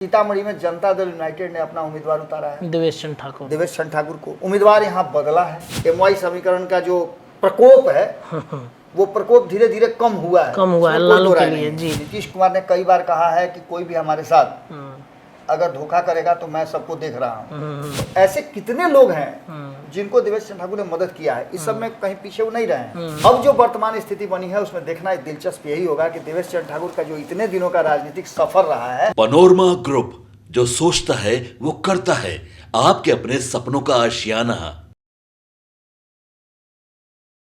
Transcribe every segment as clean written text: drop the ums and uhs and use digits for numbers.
सीतामढ़ी में जनता दल यूनाइटेड ने अपना उम्मीदवार उतारा है देवेश चंद्र ठाकुर को। उम्मीदवार यहाँ बदला है। एमवाई समीकरण का जो प्रकोप है वो प्रकोप धीरे धीरे कम हुआ है लालू के लिए। जी, नीतीश कुमार ने कई बार कहा है कि कोई भी हमारे साथ अगर धोखा करेगा तो मैं सबको देख रहा हूँ। तो ऐसे कितने लोग हैं जिनको देवेश चंद्र ठाकुर ने मदद किया है, इस सब में कहीं पीछे वो नहीं रहे हैं। अब जो वर्तमान स्थिति बनी है उसमें देखना दिलचस्प यही होगा कि देवेश चंद्र ठाकुर का जो इतने दिनों का राजनीतिक सफर रहा है। पनोरमा ग्रुप, जो सोचता है वो करता है, आपके अपने सपनों का आशियाना।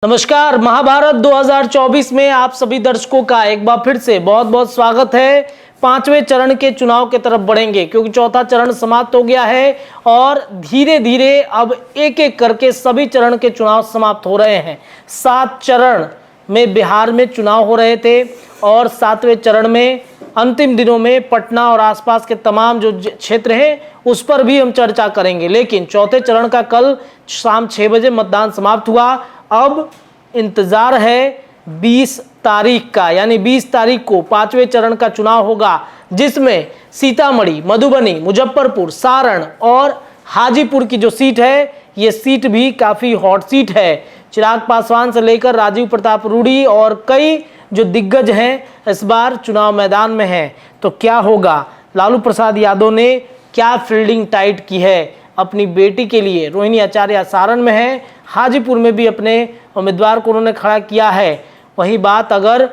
नमस्कार, महाभारत 2024 में आप सभी दर्शकों का एक बार फिर से बहुत बहुत स्वागत है। पांचवें चरण के चुनाव की तरफ बढ़ेंगे क्योंकि चौथा चरण समाप्त हो गया है और धीरे धीरे अब एक एक करके सभी चरण के चुनाव समाप्त हो रहे हैं। 7 चरण में बिहार में चुनाव हो रहे थे और 7वें चरण में अंतिम दिनों में पटना और आसपास के तमाम जो क्षेत्र हैं उस पर भी हम चर्चा करेंगे। लेकिन चौथे चरण का कल शाम 6 बजे मतदान समाप्त हुआ। अब इंतजार है 20 तारीख का, यानी 20 तारीख को 5वें चरण का चुनाव होगा, जिसमें सीतामढ़ी, मधुबनी, मुजफ्फरपुर, सारण और हाजीपुर की जो सीट है, ये सीट भी काफ़ी हॉट सीट है। चिराग पासवान से लेकर राजीव प्रताप रूडी और कई जो दिग्गज हैं इस बार चुनाव मैदान में हैं। तो क्या होगा? लालू प्रसाद यादव ने क्या फील्डिंग टाइट की है अपनी बेटी के लिए? रोहिणी आचार्य सारण में है, हाजीपुर में भी अपने उम्मीदवार को उन्होंने खड़ा किया है। वही बात अगर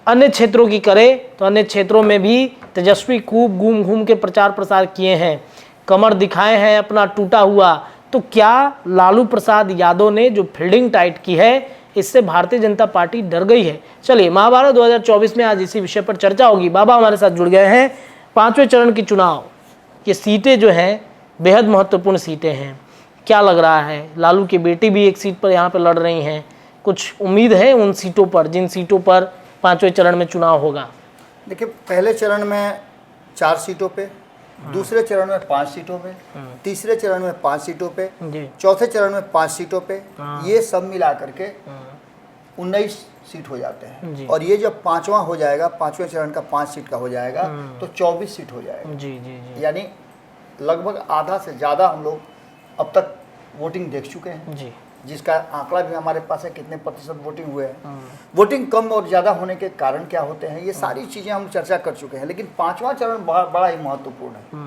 अन्य क्षेत्रों की करें तो अन्य क्षेत्रों में भी तेजस्वी खूब घूम घूम के प्रचार प्रसार किए हैं, कमर दिखाए हैं अपना टूटा हुआ। तो क्या लालू प्रसाद यादव ने जो फील्डिंग टाइट की है इससे भारतीय जनता पार्टी डर गई है? चलिए, महाभारत 2024 में आज इसी विषय पर चर्चा होगी। बाबा हमारे साथ जुड़ गए हैं। 5वें चरण की चुनाव, ये सीटें जो हैं बेहद महत्वपूर्ण सीटें हैं। क्या लग रहा है? लालू की बेटी भी एक सीट पर यहाँ पर लड़ रही हैं। कुछ उम्मीद है उन सीटों पर जिन सीटों पर 5वें चरण में चुनाव होगा? देखिए, पहले चरण में 4 सीटों पे, दूसरे चरण में 5 सीटों पे, तीसरे चरण में 5 सीटों पे, चौथे चरण में 5 सीटों पे, ये सब मिला करके 19 सीट हो जाते हैं। और ये जब 5वां हो जाएगा, 5वें चरण का 5 सीट का हो जाएगा तो 24 सीट हो जाएगा। यानी लगभग आधा से ज़्यादा हम लोग अब तक वोटिंग देख चुके हैं, जिसका आंकड़ा भी हमारे पास है कितने प्रतिशत वोटिंग हुए हैं। वोटिंग कम और ज़्यादा होने के कारण क्या होते हैं, ये सारी चीज़ें हम चर्चा कर चुके हैं। लेकिन 5वां चरण बड़ा ही महत्वपूर्ण है।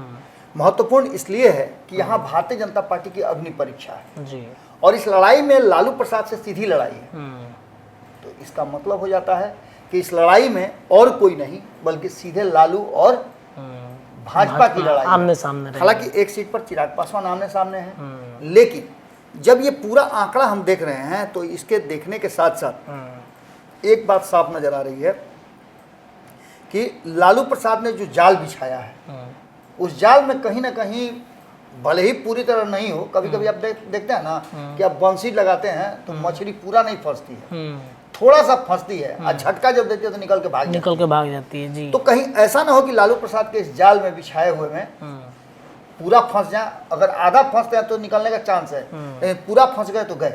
महत्वपूर्ण इसलिए है कि यहाँ भारतीय जनता पार्टी की अग्नि परीक्षा है और इस लड़ाई में लालू प्रसाद से सीधी लड़ाई है। तो इसका मतलब हो जाता है कि इस लड़ाई में और कोई नहीं बल्कि सीधे लालू और भाजपा की लड़ाई आमने सामने। हालांकि एक सीट पर चिराग पासवान आमने सामने हैं, लेकिन जब ये पूरा आंकड़ा हम देख रहे हैं तो इसके देखने के साथ साथ एक बात साफ नजर आ रही है कि लालू प्रसाद ने जो जाल बिछाया है उस जाल में कहीं ना कहीं, भले ही पूरी तरह नहीं हो, कभी कभी आप देखते हैं ना कि आप बंसी लगाते हैं तो मछली पूरा नहीं फंसती है, थोड़ा सा फंसती है और झटका जब देती है तो निकल के भाग जाती है। तो कहीं ऐसा ना हो कि लालू प्रसाद के इस जाल में बिछाए हुए में पूरा फंस जाए। अगर आधा फंसते हैं तो निकलने का चांस है, लेकिन पूरा फंस गए तो गए।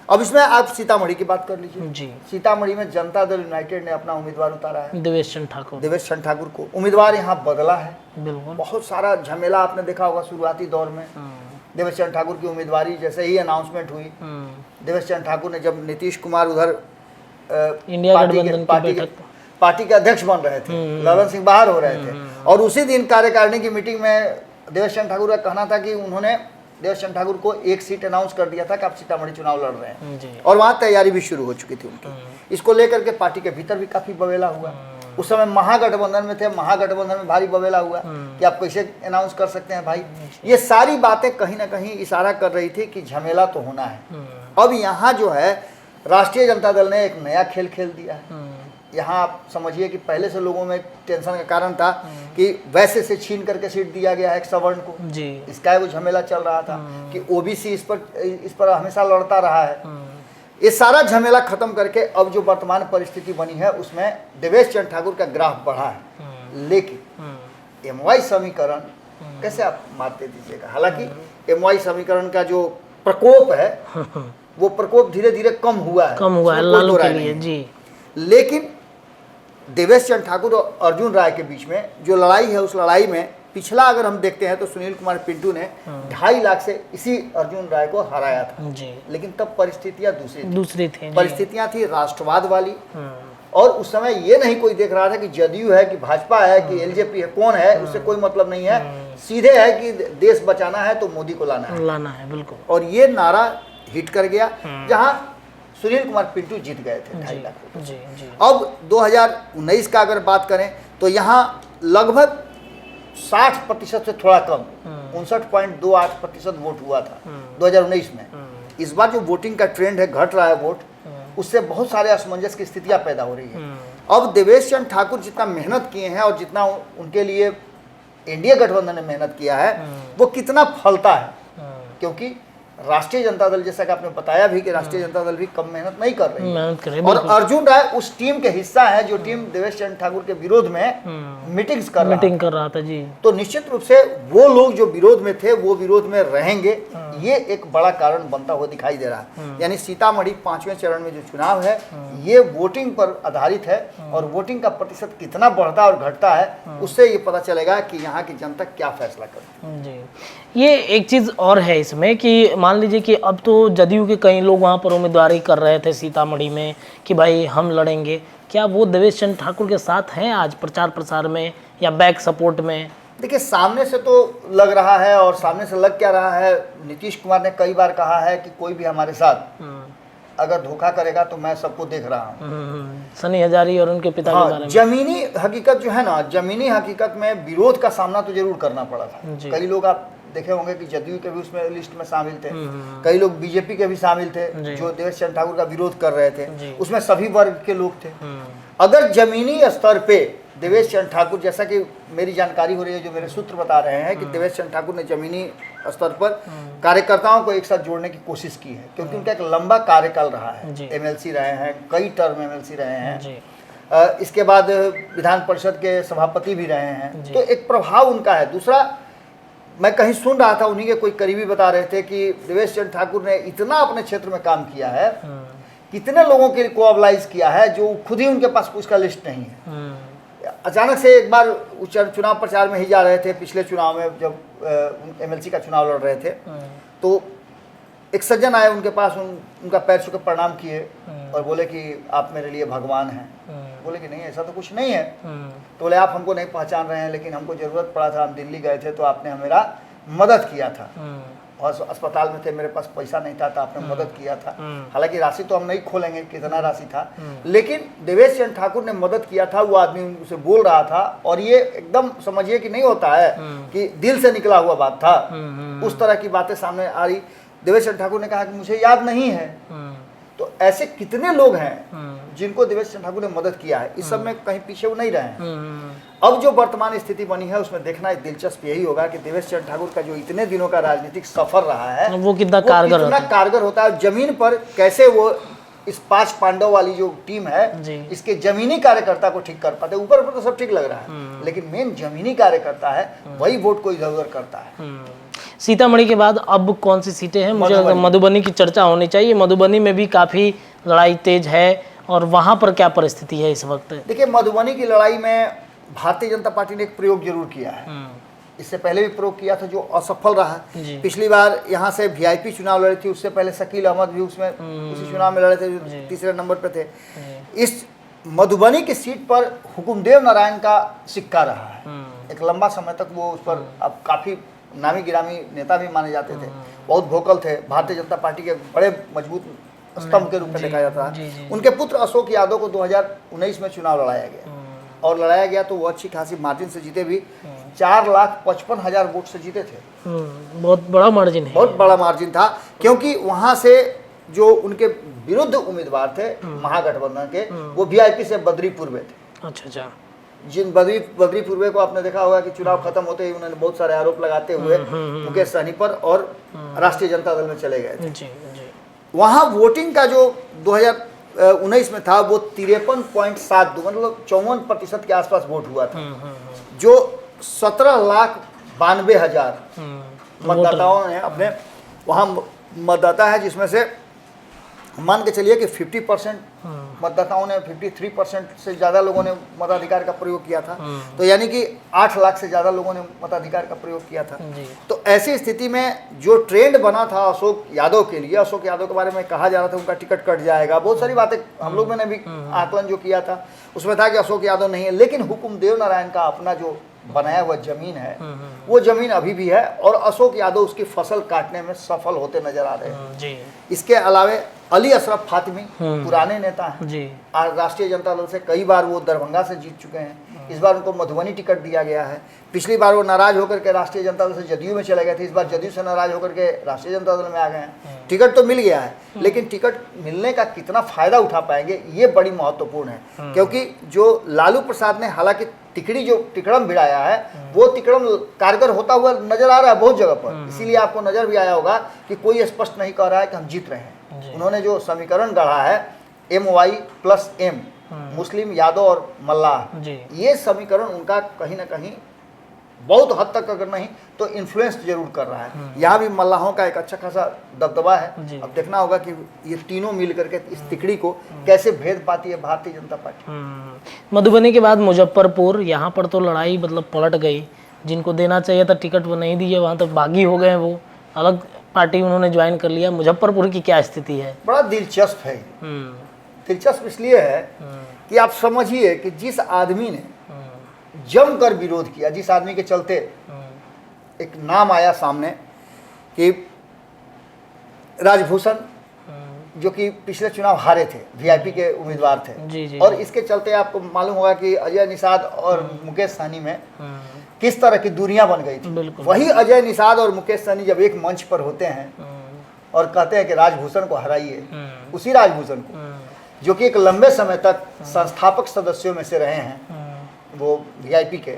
अब इसमें आप सीतामढ़ी की बात कर लीजिए। सीतामढ़ी में जनता दल यूनाइटेड ने अपना उम्मीदवार उतारा है, देवेश चंद्र ठाकुर को। उम्मीदवार यहाँ बदला है। बहुत सारा झमेला आपने देखा होगा शुरुआती दौर में। देवेश चंद्र ठाकुर की उम्मीदवारी जैसे ही अनाउंसमेंट हुई, देवेश चंद्र ठाकुर ने, जब नीतीश कुमार उधर पार्टी के अध्यक्ष बन रहे थे, ललन सिंह बाहर हो रहे थे, और उसी दिन कार्यकारिणी की मीटिंग में देवेश चंद्र ठाकुर का कहना था कि उन्होंने देवेश चंद्र ठाकुर को एक सीट अनाउंस कर दिया था कि आप सीतामढ़ी चुनाव लड़ रहे हैं, और वहाँ तैयारी भी शुरू हो चुकी थी उनकी। इसको लेकर के पार्टी के भीतर भी काफी बवेला हुआ। उस समय महागठबंधन में थे, महागठबंधन में भारी बवेला हुआ कि आप कैसे अनाउंस कर सकते हैं भाई। ये सारी बातें कहीं ना कहीं इशारा कर रही थी कि झमेला तो होना है। अब यहाँ जो है राष्ट्रीय जनता दल ने एक नया खेल खेल दिया है। यहाँ आप समझिए कि पहले से लोगों में टेंशन का कारण था कि वैसे से छीन करके सीट दिया गया है एक सवर्ण को, इसका वो झमेला चल रहा था कि ओबीसी इस पर हमेशा लड़ता रहा है। ये सारा झमेला खत्म करके अब जो वर्तमान परिस्थिति बनी है उसमें देवेश चंद्र ठाकुर का ग्राफ बढ़ा है। लेकिन एमवाई समीकरण कैसे आप मानते दीजिएगा, हालांकि एमवाई समीकरण का जो प्रकोप है वो प्रकोप धीरे धीरे कम हुआ है लालू के लिए। लेकिन देवेश चंद्र ठाकुर और अर्जुन राय के बीच में जो लड़ाई है उस लड़ाई में पिछला अगर हम देखते हैं तो सुनील कुमार पिंटू ने 2.5 लाख से इसी अर्जुन राय को हराया था। जी, लेकिन तब परिस्थितियां दूसरी थी। थी। परिस्थितियां थी राष्ट्रवाद वाली, और उस समय ये नहीं कोई देख रहा था कि जदयू है कि भाजपा है कि एलजेपी है, कौन है उससे कोई मतलब नहीं है, सीधे है कि देश बचाना है तो मोदी को लाना है। बिल्कुल। और ये नारा हिट कर गया, जहां सुनील कुमार पिंटू जीत गए थे 2.5 लाख रुपए। जी। अब 2019 का अगर बात करें तो यहाँ लगभग 60% से थोड़ा कम 59.28% वोट हुआ था 2019 में। इस बार जो वोटिंग का ट्रेंड है, घट रहा है वोट, उससे बहुत सारे असमंजस की स्थितियां पैदा हो रही है। अब देवेश चंद्र ठाकुर जितना मेहनत किए हैं और जितना उनके लिए एनडीए गठबंधन ने मेहनत किया है, वो कितना फलता है, क्योंकि राष्ट्रीय जनता दल, जैसा कि आपने बताया भी कि राष्ट्रीय जनता दल भी कम मेहनत नहीं कर रही है। और अर्जुन राय उस टीम के हिस्सा है जो टीम देवेश चंद्र ठाकुर के विरोध में मीटिंग कर रहा था जी। तो निश्चित रूप से वो लोग जो विरोध में थे वो विरोध में रहेंगे, ये एक बड़ा कारण बनता हुआ दिखाई दे रहा है। यानी सीतामढ़ी 5वें चरण में जो चुनाव है ये वोटिंग पर आधारित है, और वोटिंग का प्रतिशत कितना बढ़ता और घटता है उससे ये पता चलेगा कि यहाँ की जनता क्या फैसला करती है जी। ये एक चीज़ और है इसमें कि मान लीजिए कि अब तो जदयू के कई लोग वहाँ पर उम्मीदवारी कर रहे थे सीतामढ़ी में कि भाई हम लड़ेंगे, क्या वो देवेश चंद्र ठाकुर के साथ हैं आज प्रचार प्रसार में या बैक सपोर्ट में? देखिए, सामने से तो लग रहा है, और सामने से लग क्या रहा है, नीतीश कुमार ने कई बार कहा है कि कोई भी हमारे साथ अगर धोखा करेगा तो मैं सबको देख रहा हूँ। सनी हजारी और उनके पिता के बारे में जमीनी हकीकत जो है ना, जमीनी हकीकत में विरोध का सामना तो जरूर करना पड़ा था। कई लोग आप देखे होंगे कि जदयू के भी उसमें लिस्ट में शामिल थे, कई लोग बीजेपी के भी शामिल थे जो देवेश चंद्र ठाकुर का विरोध कर रहे थे, उसमें सभी वर्ग के लोग थे। अगर जमीनी स्तर पे देवेश चंद्र ठाकुर, जैसा कि मेरी जानकारी हो रही है, जो मेरे सूत्र बता रहे हैं कि देवेश चंद्र ठाकुर ने जमीनी स्तर पर कार्यकर्ताओं को एक साथ जोड़ने की कोशिश की है, क्योंकि उनका एक लंबा कार्यकाल रहा है, एमएलसी रहे हैं, कई टर्म एमएलसी रहे हैं, इसके बाद विधान परिषद के सभापति भी रहे हैं, तो एक प्रभाव उनका है। दूसरा, मैं कहीं सुन रहा था, उन्हीं के कोई करीबी बता रहे थे कि देवेश चंद्र ठाकुर ने इतना अपने क्षेत्र में काम किया है, कितने लोगों के लिए कोऑबलाइज किया है जो खुद ही उनके पास उसका लिस्ट नहीं है। अचानक से एक बार चुनाव प्रचार में ही जा रहे थे, पिछले चुनाव में जब एमएलसी का चुनाव लड़ रहे थे, तो एक सज्जन आए उनके पास, उनका पैर छू के प्रणाम किए और बोले कि आप मेरे लिए भगवान हैं। बोले कि नहीं, ऐसा तो कुछ नहीं है। तो बोले आप हमको नहीं पहचान रहे हैं, लेकिन हमको ज़रूरत पड़ा था, हम दिल्ली गए थे तो आपने मेरा मदद किया था, और अस्पताल में थे, मेरे पास पैसा नहीं था तो आपने मदद किया था। हालांकि राशि तो हम नहीं खोलेंगे कितना राशि था, लेकिन देवेश चंद्र ठाकुर ने मदद किया था। वो आदमी उसे बोल रहा था, और ये एकदम समझिए कि नहीं होता है कि दिल से निकला हुआ बात था, उस तरह की बातें सामने आ रही। देवेश चंद्र ठाकुर ने कहा कि मुझे याद नहीं है। तो ऐसे कितने लोग हैं जिनको देवेश चंद्र ठाकुर ने मदद किया है, इस सब में कहीं पीछे वो नहीं रहे हैं। अब जो वर्तमान स्थिति बनी है उसमें देखना दिलचस्प यही होगा कि देवेश चंद्र ठाकुर का जो इतने दिनों का राजनीतिक सफर रहा है वो कितना कारगर होता है, जमीन पर कैसे वो इस 5 पांडव वाली जो टीम है इसके जमीनी कार्यकर्ता को ठीक कर पाते। ऊपर तो सब ठीक लग रहा है, लेकिन मेन जमीनी कार्यकर्ता है, वही वोट को इधर उधर करता है। सीतामढ़ी के बाद अब कौन सी सीटें हैं? मुझे मधुबनी की चर्चा होनी चाहिए। मधुबनी में भी काफी लड़ाई तेज है, और वहां पर क्या परिस्थिति है इस वक्त? देखिए, मधुबनी की लड़ाई में भारतीय जनता पार्टी ने एक प्रयोग जरूर किया है। इससे पहले भी प्रयोग किया था जो असफल रहा। पिछली बार यहाँ से वीआईपी चुनाव लड़ी थी, उससे पहले शकील अहमद भी उसमें उसी चुनाव में लड़े थे, जो तीसरे नंबर पे थे। इस मधुबनी की सीट पर हुकुमदेव नारायण का सिक्का रहा है। एक लंबा समय तक वो उस पर अब काफी नामी गिरामी नेता भी माने जाते थे, बहुत वोकल थे, भारतीय जनता पार्टी के बड़े मजबूत स्तंभ के रूप में देखा जाता है। उनके पुत्र अशोक यादव को 2019 में चुनाव लड़ाया गया, और लड़ाया गया तो वो अच्छी खासी मार्जिन से जीते भी, 4,55,000 वोट से जीते थे। बहुत बड़ा मार्जिन है, बहुत बड़ा मार्जिन था, क्योंकि वहां से जो उनके विरुद्ध उम्मीदवार थे महागठबंधन के, वो वीआईपी से बद्री पूर्वे थे। अच्छा। जिन बद्री पूर्वे को आपने देखा होगा कि चुनाव खत्म होते ही उन्होंने बहुत सारे आरोप लगाते हुए मुकेश सहनी पर और राष्ट्रीय जनता दल में चले गए थे। वहां वोटिंग का जो 2019 में था वो 53.72 मतलब 54% के आसपास वोट हुआ था, जो 17,92,000 मतदाताओं ने अपने वहां मतदाता है, जिसमें से मान के चलिए कि 50% मतदाताओं ने 53% से ज़्यादा लोगों ने मताधिकार का प्रयोग किया था। तो यानी कि 8 लाख से ज़्यादा लोगों ने मताधिकार का प्रयोग किया था। जी। तो ऐसी स्थिति में जो ट्रेंड बना था अशोक यादव के लिए, अशोक यादव के बारे में कहा जा रहा था उनका टिकट कट जाएगा, बहुत सारी बातें हम लोग ने भी आकलन जो किया था उसमें था कि अशोक यादव नहीं है, लेकिन हुकुमदेव नारायण का अपना जो बनाया हुआ जमीन है वो जमीन अभी भी है और अशोक यादव उसकी फसल काटने में सफल होते नजर आ रहे हैं। जी। इसके अलावे अली अशरफ फातिमी पुराने नेता हैं, जी। राष्ट्रीय जनता दल से कई बार वो दरभंगा से जीत चुके हैं, इस बार उनको मधुबनी टिकट दिया गया है। पिछली बार वो नाराज होकर के राष्ट्रीय जनता दल से जदयू में चले गए थे, इस बार जदयू से नाराज होकर के राष्ट्रीय जनता दल में आ गए हैं। टिकट तो मिल गया है, लेकिन टिकट मिलने का कितना फायदा उठा पाएंगे ये बड़ी महत्वपूर्ण है, क्योंकि जो लालू प्रसाद ने हालांकि तिकड़म भिड़ाया है वो तिकड़म कारगर होता हुआ नजर आ रहा है बहुत जगह पर। इसीलिए आपको नजर भी आया होगा कि कोई स्पष्ट नहीं कह रहा है कि हम जीत रहे हैं। उन्होंने जो समीकरण गढ़ा है MY+M, मुस्लिम, यादव और मल्लाह, ये समीकरण उनका कहीं ना कहीं बहुत हद तक अगर नहीं तो इन्फ्लुएंस जरूर कर रहा है। यहाँ भी मल्लाहों का एक अच्छा खासा दबदबा है। अब देखना होगा कि ये तीनों मिल करके इस तिकड़ी को कैसे भेद पाती है भारतीय जनता पार्टी। मधुबनी के बाद मुजफ्फरपुर, यहाँ पर तो लड़ाई मतलब पलट गई, जिनको देना चाहिए था टिकट वो नहीं दिए, वहाँ तो बागी हो गए, वो अलग पार्टी उन्होंने ज्वाइन कर लिया। मुजफ्फरपुर की क्या स्थिति है? बड़ा दिलचस्प है। दिलचस्प इसलिए है कि आप समझिए कि जिस आदमी ने जमकर विरोध किया, जिस आदमी के चलते एक नाम आया सामने कि राजभूषण, जो कि पिछले चुनाव हारे थे, VIP के उम्मीदवार थे, जी। और इसके चलते आपको मालूम होगा कि अजय निषाद और मुकेश सहनी में किस तरह की दूरियां बन गई थी। वही अजय निषाद और मुकेश सहनी जब एक मंच पर होते हैं और कहते हैं कि राजभूषण को हराइए, उसी राजभूषण को जो कि एक लंबे समय तक संस्थापक सदस्यों में से रहे हैं वो VIP के,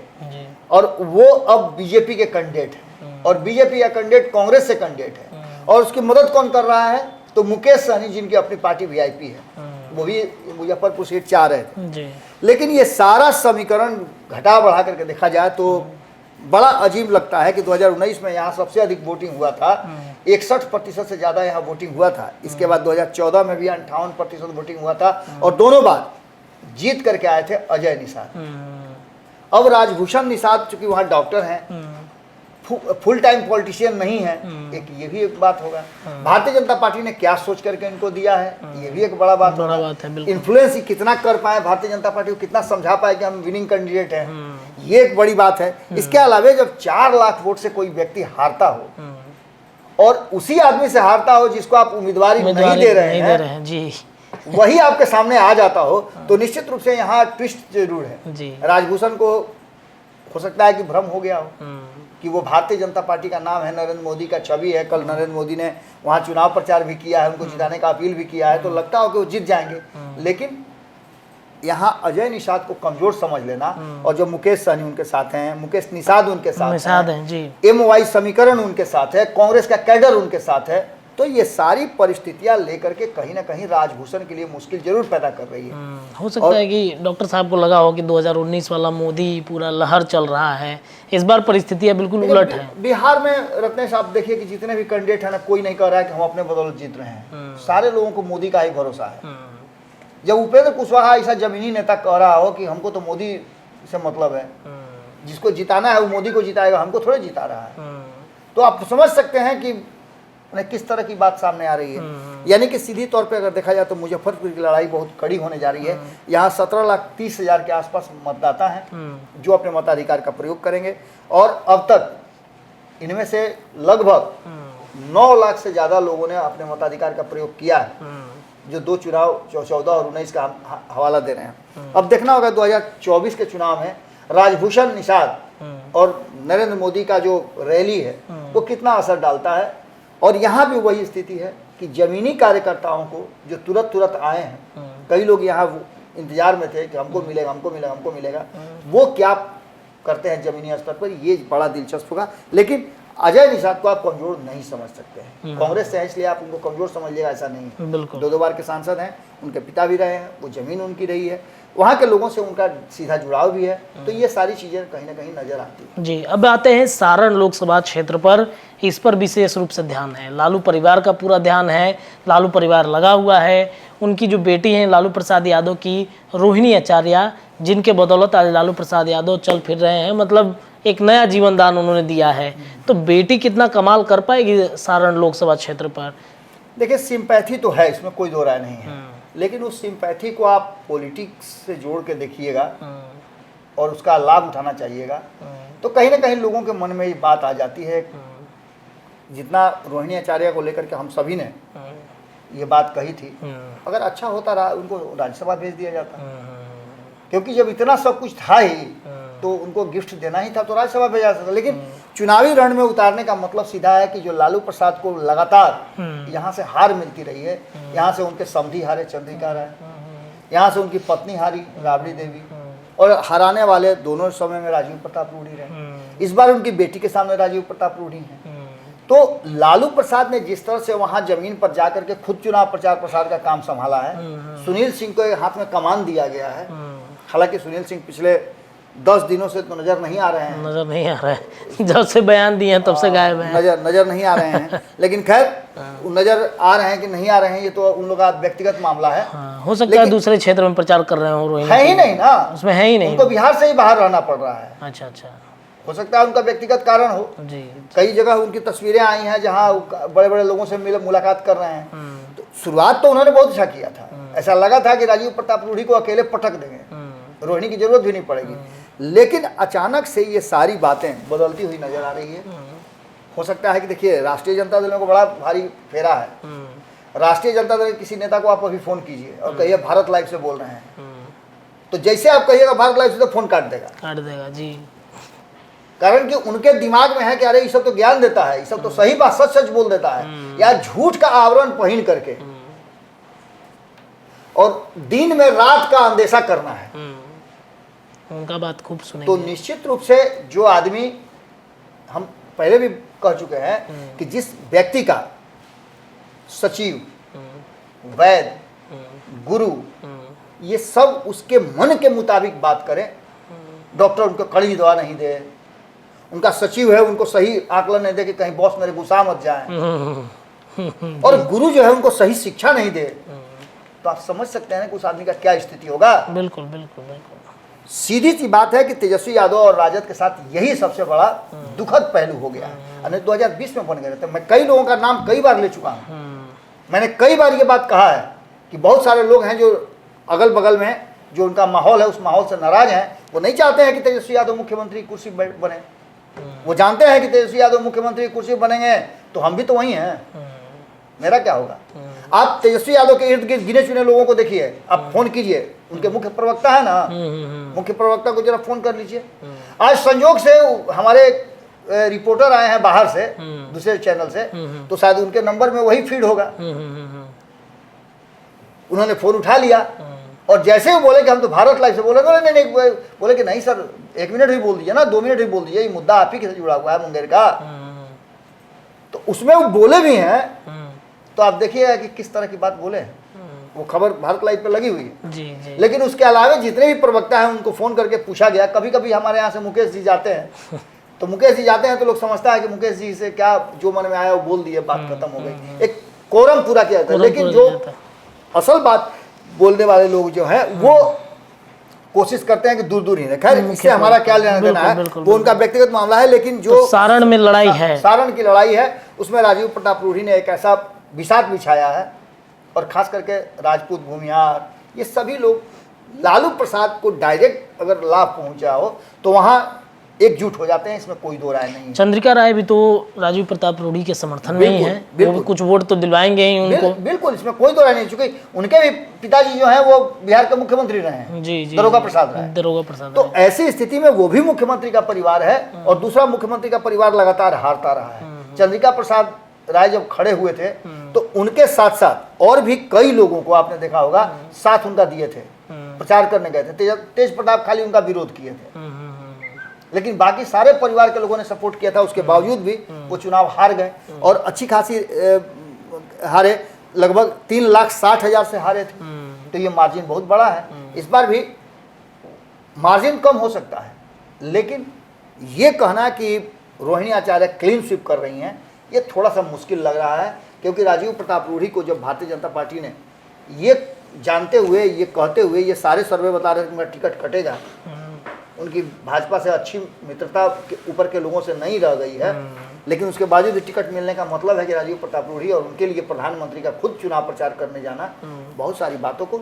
और वो अब BJP के कैंडिडेट हैं, और BJP का कैंडिडेट कांग्रेस से कैंडिडेट है, और उसकी मदद कौन कर रहा है? तो मुकेश सहनी, जिनकी अपनी पार्टी VIP है, वो भी मुजफ्फरपुर सीट चाह रहे थे। लेकिन ये सारा समीकरण घटा बढ़ा करके देखा जाए तो बड़ा अजीब लगता है कि 2019 में यहाँ सबसे अधिक वोटिंग हुआ था, 61% से ज़्यादा यहाँ वोटिंग हुआ था। इसके बाद 2014 में भी 58% वोटिंग हुआ था, और दोनों बार जीत करके आए थे अजय निषाद। अब राजभूषण निषाद चूंकि वहाँ डॉक्टर हैं, फुल टाइम पॉलिटिशियन नहीं है, एक ये भी एक बात होगा। भारतीय जनता पार्टी ने क्या सोच करके इनको दिया है, ये भी एक बड़ा बात है। इन्फ्लुएंस कितना कर पाए भारतीय जनता पार्टी को, कितना समझा पाए कि हम विनिंग कैंडिडेट हैं, ये एक बड़ी बात है। इसके अलावा जब 4 लाख वोट से कोई व्यक्ति हारता हो और उसी आदमी से हारता हो जिसको आप उम्मीदवारी नहीं दे रहे हैं जी, वही आपके सामने आ जाता हो, तो निश्चित रूप से यहाँ ट्विस्ट जरूर है जी। राजभूषण को हो सकता है कि भ्रम हो गया हो कि वो भारतीय जनता पार्टी का नाम है, नरेंद्र मोदी का छवि है। कल नरेंद्र मोदी ने वहाँ चुनाव प्रचार भी किया है, उनको जिताने का अपील भी किया है, तो लगता हो कि वो जीत जाएंगे। लेकिन यहाँ अजय निषाद को कमजोर समझ लेना, और जो मुकेश सहनी उनके साथ हैं, मुकेश निषाद उनके साथ हैं जी, MY समीकरण उनके साथ है, कांग्रेस का कैडर उनके साथ है, तो ये सारी परिस्थितियां लेकर के कहीं ना कहीं राजभूषण के लिए मुश्किल जरूर पैदा कर रही है। हो सकता है कि डॉक्टर साहब को लगा हो कि 2019 वाला मोदी पूरा लहर चल रहा है, इस बार परिस्थितियां बिल्कुल उलट है। बिहार में रत्नेश आप देखिए कि जितने भी कैंडिडेट है ना, कोई नहीं कह रहा है कि हम अपने बदौलत जीत रहे हैं, सारे लोगों को मोदी का ही भरोसा है। जब उपेंद्र कुशवाहा ऐसा जमीनी नेता कह रहा हो कि हमको तो मोदी से मतलब है, जिसको जिताना है वो मोदी को जिताएगा, हमको थोड़े जिता रहा है, तो आप समझ सकते हैं कि किस तरह की बात सामने आ रही है। यानी कि सीधी तौर पे अगर देखा जाए तो मुजफ्फरपुर की लड़ाई बहुत कड़ी होने जा रही है। यहाँ 17,30,000 के आसपास मतदाता हैं जो अपने मताधिकार का प्रयोग करेंगे, और अब तक इनमें से लगभग 9 लाख से ज़्यादा लोगों ने अपने मताधिकार का प्रयोग किया है, जो 2 चुनाव 14 और 19 का हवाला दे रहे हैं। अब देखना होगा 2024 के चुनाव में राजभूषण निषाद और नरेंद्र मोदी का जो रैली है वो कितना असर डालता है। और यहाँ भी वही स्थिति है कि जमीनी कार्यकर्ताओं को जो तुरंत आए हैं, कई लोग यहाँ इंतजार में थे कि हमको मिलेगा, हमको मिलेगा, हमको मिलेगा, वो क्या करते हैं जमीनी स्तर पर, ये बड़ा दिलचस्प होगा। लेकिन अजय निषाद को आप कमजोर नहीं समझ सकते हैं, कांग्रेस से है इसलिए आप उनको कमजोर समझ लिएगा, ऐसा नहीं है। 2 बार के सांसद हैं, उनके पिता भी रहे हैं, वो जमीन उनकी रही है, वहाँ के लोगों से उनका सीधा जुड़ाव भी है। तो ये सारी चीज़ें कहीं ना कहीं नजर आती हैं। जी, अब आते हैं सारण लोकसभा क्षेत्र पर। इस पर विशेष रूप से ध्यान है, लालू परिवार का पूरा ध्यान है, लालू परिवार लगा हुआ है। उनकी जो बेटी हैं लालू प्रसाद यादव की, रोहिणी आचार्य, जिनके बदौलत आज लालू प्रसाद यादव चल फिर रहे हैं, मतलब एक नया जीवन दान उन्होंने दिया है। तो बेटी कितना कमाल कर पाएगी सारण लोकसभा क्षेत्र पर? देखिए, सिंपैथी तो है, इसमें कोई दो राय नहीं है, लेकिन उस सिंपैथी को आप पॉलिटिक्स से जोड़ के देखिएगा और उसका लाभ उठाना चाहिएगा, तो कहीं ना कहीं लोगों के मन में ये बात आ जाती है। जितना रोहिणी आचार्य को लेकर के हम सभी ने ये बात कही थी, अगर अच्छा होता रहा उनको राज्यसभा भेज दिया जाता, क्योंकि जब इतना सब कुछ था ही तो उनको गिफ्ट देना ही था, तो राज्यसभा भेजा सकता। लेकिन चुनावी रण में उतारने का मतलब सीधा है कि जो लालू प्रसाद को लगातार यहाँ से हार मिलती रही है, यहाँ से उनके समधी हारे चंद्रिका राय, यहाँ से उनकी पत्नी हारी राबड़ी देवी, और हराने वाले दोनों समय में राजीव प्रताप रूढ़ी रहे। इस बार उनकी बेटी के सामने राजीव प्रताप रूढ़ी हैं। तो लालू प्रसाद ने जिस तरह से वहाँ जमीन पर जाकर के खुद चुनाव प्रचार प्रसार का काम संभाला है, सुनील सिंह को हाथ में कमान दिया गया है। हालांकि सुनील सिंह पिछले 10 दिनों से तो नजर नहीं आ रहे हैं, नजर नहीं आ रहा है, जब से बयान दिए हैं तब से गायब हैं, नजर नहीं आ रहे हैं। लेकिन खैर, नजर आ रहे हैं कि नहीं आ रहे हैं ये तो उन लोगों का व्यक्तिगत मामला है। हो सकता है दूसरे क्षेत्र में प्रचार कर रहे हो, रोहिणी है ही नहीं ना, उसमें है ही नहीं, उनको बिहार से ही बाहर रहना पड़ रहा है। अच्छा अच्छा, हो सकता है उनका व्यक्तिगत कारण हो। जी, कई जगह उनकी तस्वीरें आई हैं जहाँ बड़े बड़े लोगों से मुलाकात कर रहे हैं। तो शुरुआत तो उन्होंने बहुत अच्छा किया था, ऐसा लगा था कि राजीव प्रताप रूढ़ी को अकेले पटक देंगे, रोहिणी की जरूरत भी नहीं पड़ेगी। लेकिन अचानक से ये सारी बातें बदलती हुई नजर आ रही है। हो सकता है कि देखिए, राष्ट्रीय जनता दल को बड़ा भारी फेरा है। राष्ट्रीय जनता दल के किसी नेता को आप अभी फोन कीजिए और कहिए भारत लाइव से बोल रहे हैं, तो जैसे आप कहिएगा भारत लाइव से, तो फोन काट देगा जी। कारण कि उनके दिमाग में है कि अरे ये सब तो ज्ञान देता है, ये सब तो सही बात सच सच बोल देता है, या झूठ का आवरण पहन करके और दिन में रात का अंदेशा करना है। उनका बात खूब सुनेंगे। तो निश्चित रूप से जो आदमी, हम पहले भी कह चुके हैं कि जिस व्यक्ति का सचिव, वैद्य, गुरु, ये सब उसके मन के मुताबिक बात करें, डॉक्टर उनको कड़ी दवा नहीं दे, उनका सचिव है उनको सही आकलन नहीं दे कि कहीं बॉस मेरे गुस्सा मत जाए, और गुरु जो है उनको सही शिक्षा नहीं दे, तो आप समझ सकते हैं कि उस आदमी का क्या स्थिति होगा। बिल्कुल बिल्कुल बिल्कुल। सीधी सी बात है कि तेजस्वी यादव और राजद के साथ यही सबसे बड़ा दुखद पहलू हो गया है। 2020 में बन गए थे। मैं कई लोगों का नाम कई बार ले चुका हूँ। मैंने कई बार ये बात कहा है कि बहुत सारे लोग हैं जो अगल बगल में जो उनका माहौल है उस माहौल से नाराज हैं। वो नहीं चाहते हैं कि तेजस्वी यादव मुख्यमंत्री की कुर्सी बने। वो जानते हैं कि तेजस्वी यादव मुख्यमंत्री की कुर्सी बनेंगे तो हम भी तो वही हैं, मेरा क्या होगा। आप तेजस्वी यादव के इर्द गिर्द गिने चुने लोगों को देखिए, आप फोन कीजिए, उनके मुख्य प्रवक्ता है ना, मुख्य प्रवक्ता को जरा फोन कर लीजिए। आज संयोग से हमारे रिपोर्टर आए हैं बाहर से, दूसरे चैनल से, तो शायद उनके नंबर में वही फीड होगा। उन्होंने फोन उठा लिया और जैसे वो बोले कि हम तो भारत लाइव से बोले, नहीं बोले कि नहीं सर 1 मिनट भी बोल दीजिए ना, 2 मिनट भी बोल दीजिए, ये मुद्दा आप ही से जुड़ा हुआ है मुंगेर का। तो उसमें वो बोले भी हैं, तो आप देखिएगा कि किस तरह की बात बोले हैं। वो खबर भारत लाइव पे लगी हुई है। जी। लेकिन उसके अलावा जितने भी प्रवक्ता हैं उनको फोन करके पूछा गया। कभी कभी हमारे यहाँ से मुकेश जी जाते हैं तो मुकेश जी जाते हैं तो लोग समझता है कि मुकेश जी से क्या जो मन में आया वो बोल दिए, बात खत्म हो गई, एक कोरम पूरा किया जाता है। लेकिन जो असल बात बोलने वाले लोग जो हैं वो कोशिश करते हैं कि दूर दूर ही रहे। खैर इससे हमारा क्या लेना देना है, वो उनका व्यक्तिगत मामला है। लेकिन जो सारण में लड़ाई है, सारण की लड़ाई है, उसमें राजीव प्रताप रूढ़ी ने एक ऐसा बिसात बिछाया है, और खास करके राजपूत, भूमिहार, ये सभी लोग लालू प्रसाद को डायरेक्ट अगर लाभ पहुंचा हो तो वहाँ एकजुट हो जाते हैं, इसमें कोई दो राय नहीं है। चंद्रिका राय भी तो राजीव प्रताप रूढ़ी के समर्थन में ही है, वो भी कुछ वोट तो दिलवाएंगे ही उनको। बिल्कुल, इसमें कोई दो राय नहीं, चूंकि उनके भी पिताजी जो हैं वो बिहार के मुख्यमंत्री रहे हैं। जी जी, दरोगा प्रसाद राय। दरोगा प्रसाद। तो ऐसी स्थिति में वो भी मुख्यमंत्री का परिवार है और दूसरा मुख्यमंत्री का परिवार लगातार हारता रहा है। चंद्रिका प्रसाद राय जब खड़े हुए थे तो उनके साथ साथ और भी कई लोगों को आपने देखा होगा साथ उनका दिए थे, प्रचार करने गए थे। तेज प्रताप खाली उनका विरोध किए थे, लेकिन बाकी सारे परिवार के लोगों ने सपोर्ट किया था। उसके बावजूद भी वो चुनाव हार गए और अच्छी खासी हारे, लगभग 3,60,000 से हारे थे। तो ये मार्जिन बहुत बड़ा है। इस बार भी मार्जिन कम हो सकता है, लेकिन ये कहना कि रोहिणी आचार्य क्लीन स्वीप कर रही हैं, ये थोड़ा सा मुश्किल लग रहा है। क्योंकि राजीव प्रताप रूढ़ी को जब भारतीय जनता पार्टी ने ये जानते हुए, ये कहते हुए, ये सारे सर्वे बता रहे थे उनका टिकट कटेगा, उनकी भाजपा से अच्छी मित्रता के ऊपर के लोगों से नहीं रह गई है, लेकिन उसके बावजूद टिकट मिलने का मतलब है कि राजीव प्रताप रूढ़ी और उनके लिए प्रधानमंत्री का खुद चुनाव प्रचार करने जाना बहुत सारी बातों को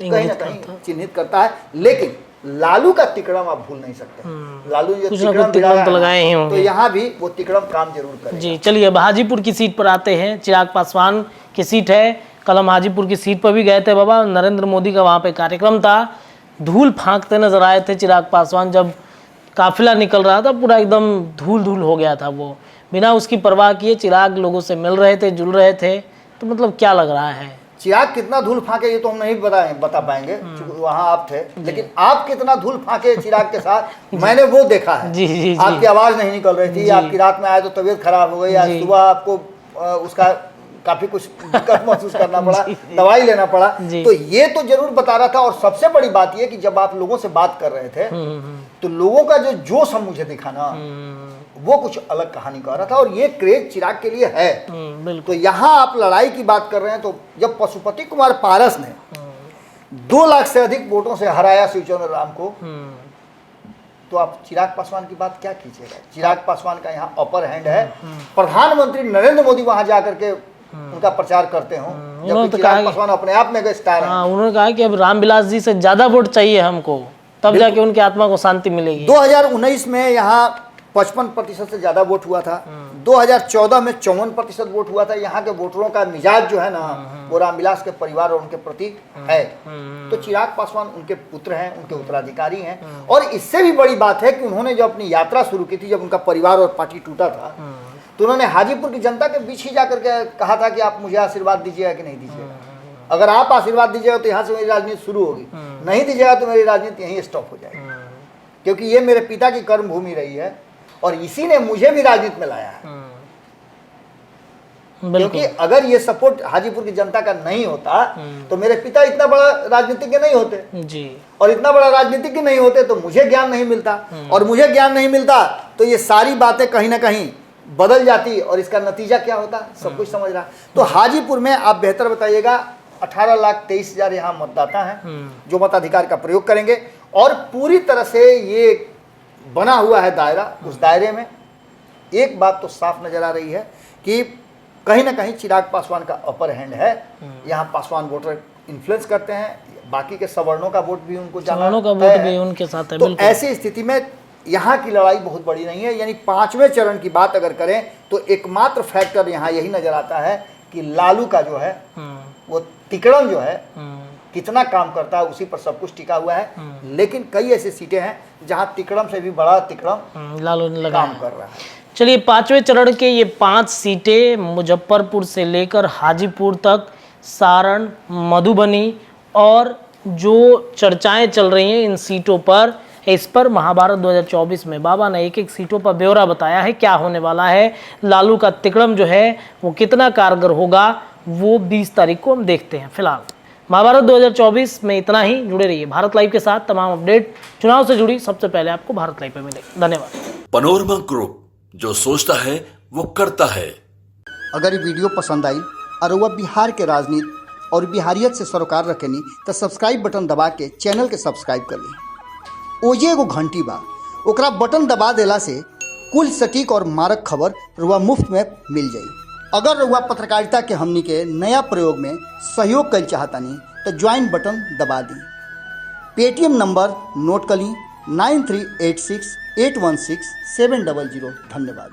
कहीं ना कहीं चिन्हित करता है। लेकिन लालू का तिकड़म आप भूल नहीं सकते। लालू जो तिकड़म तो लगाए ही होंगे, तो यहाँ भी वो तिकड़म काम जरूर करेगा। जी चलिए, अब हाजीपुर की सीट पर आते हैं। चिराग पासवान की सीट है। कल हम हाजीपुर की सीट पर भी गए थे बाबा, नरेंद्र मोदी का वहाँ पे कार्यक्रम था। धूल फांकते नजर आए थे चिराग पासवान। जब काफिला निकल रहा था पूरा एकदम धूल धूल हो गया था, वो बिना उसकी परवाह किए चिराग लोगों से मिल रहे थे, जुल रहे थे। तो मतलब क्या लग रहा है चिराग कितना धूल फांके ये तो हम नहीं बता पाएंगे, क्योंकि वहाँ आप थे, लेकिन आप कितना धूल फांके चिराग के साथ मैंने वो देखा है। जी, जी, जी। आपकी आवाज नहीं निकल रही थी, आपकी रात में आए तो तबीयत खराब हो गई, आज सुबह आपको उसका काफी कुछ दिक्कत महसूस करना पड़ा, दवाई लेना पड़ा। तो ये तो जरूर बता रहा था। और सबसे बड़ी बात ये कि जब आप लोगों से बात कर रहे थे तो लोगों का जो जोश हम मुझे दिखा ना, वो कुछ अलग कहानी कह रहा था। और ये क्रेज चिराग के लिए है। तो यहाँ आप लड़ाई की बात कर रहे हैं, तो जब पशुपति कुमार पारस ने 2 लाख से अधिक वोटों से हराया शिवचंद्र राम को, तो आप चिराग पासवान की बात क्या कीजिएगा। चिराग पासवान का यहाँ अपर हैंड है। प्रधानमंत्री नरेंद्र मोदी वहां जाकर के उनका प्रचार करते हो, जबकि चिराग पासवान अपने आप में स्टार हैं। उन्होंने कहा कि अब रामविलास जी से ज्यादा वोट चाहिए हमको, तब जाके उनकी आत्मा को शांति मिलेगी। 2019 में यहाँ 55% से ज्यादा वोट हुआ था। 2014 में 54% वोट हुआ था। यहाँ के वोटरों का मिजाज जो है ना, वो रामविलास के परिवार और उनके प्रति है। तो चिराग पासवान उनके पुत्र हैं, उनके उत्तराधिकारी हैं। और इससे भी बड़ी बात है कि उन्होंने जब अपनी यात्रा शुरू की थी, जब उनका परिवार और पार्टी टूटा था, तो उन्होंने हाजीपुर की जनता के बीच ही जाकर के कहा था कि आप मुझे आशीर्वाद दीजिएगा कि नहीं दीजिएगा। अगर आप आशीर्वाद दीजिएगा तो यहाँ से मेरी राजनीति शुरू होगी, नहीं दीजिएगा तो मेरी राजनीति यहीं स्टॉप हो जाएगी, क्योंकि ये मेरे पिता की कर्म भूमि रही है और इसी ने मुझे भी राजनीति में लाया है। क्योंकि अगर ये सपोर्ट हाजीपुर की जनता का नहीं होता तो मेरे पिता इतना बड़ा राजनीतिज्ञ नहीं होते जी, और इतना बड़ा राजनीतिज्ञ नहीं होते तो मुझे ज्ञान नहीं मिलता, और मुझे ज्ञान नहीं मिलता तो ये सारी बातें कहीं ना कहीं बदल जाती। और इसका नतीजा क्या होता, सब कुछ समझ रहा। तो हाजीपुर में आप बेहतर बताइएगा, 18,23,000 यहाँ मतदाता हैं जो मताधिकार का प्रयोग करेंगे। और पूरी तरह से ये बना हुआ है दायरा। उस दायरे में एक बात तो साफ नजर आ रही है कि कहीं ना कहीं चिराग पासवान का अपर हैंड है। यहाँ पासवान वोटर इन्फ्लुएंस करते हैं, बाकी के सवर्णों का वोट भी उनको जाना सवर्णों का वोट भी उनके साथ है। तो ऐसी स्थिति में यहाँ की लड़ाई बहुत बड़ी नहीं है। यानी 5वें चरण की बात अगर करें तो एकमात्र फैक्टर यहाँ यही नजर आता है कि लालू का जो है वो तिकड़म जो है कितना काम करता है, उसी पर सब कुछ टिका हुआ है। लेकिन कई ऐसी सीटें हैं जहां तिकड़म से भी बड़ा तिकड़म लालू ने काम कर रहा है। चलिए, 5वें चरण के ये 5 सीटें मुजफ्फरपुर से लेकर हाजीपुर तक, सारण, मधुबनी, और जो चर्चाएं चल रही हैं इन सीटों पर, इस पर महाभारत 2024 में बाबा ने एक एक सीटों पर ब्यौरा बताया है क्या होने वाला है। लालू का तिकड़म जो है वो कितना कारगर होगा, वो 20 तारीख को हम देखते हैं। फिलहाल महाभारत 2024 में इतना ही। जुड़े रहिए भारत लाइव के साथ। तमाम अपडेट चुनाव से जुड़ी सबसे पहले आपको भारत लाइव पे मिलेगी। धन्यवाद। पनोरमा ग्रुप, जो सोचता है वो करता है। अगर ये वीडियो पसंद आई और वह बिहार के राजनीति और बिहारियत से सरोकार रखेनी तो सब्सक्राइब बटन दबा के चैनल के सब्सक्राइब कर ली। ओजे एगो घंटी बा, ओकरा बटन दबा देला से कुल सटीक और मारक खबर रुआ मुफ्त में मिल जाई। अगर रुआ पत्रकारिता के हमनी के नया प्रयोग में सहयोग कर चाहतानी तो ज्वाइन बटन दबा दी। पेटीएम नंबर नोट कर ली 9386816700। धन्यवाद।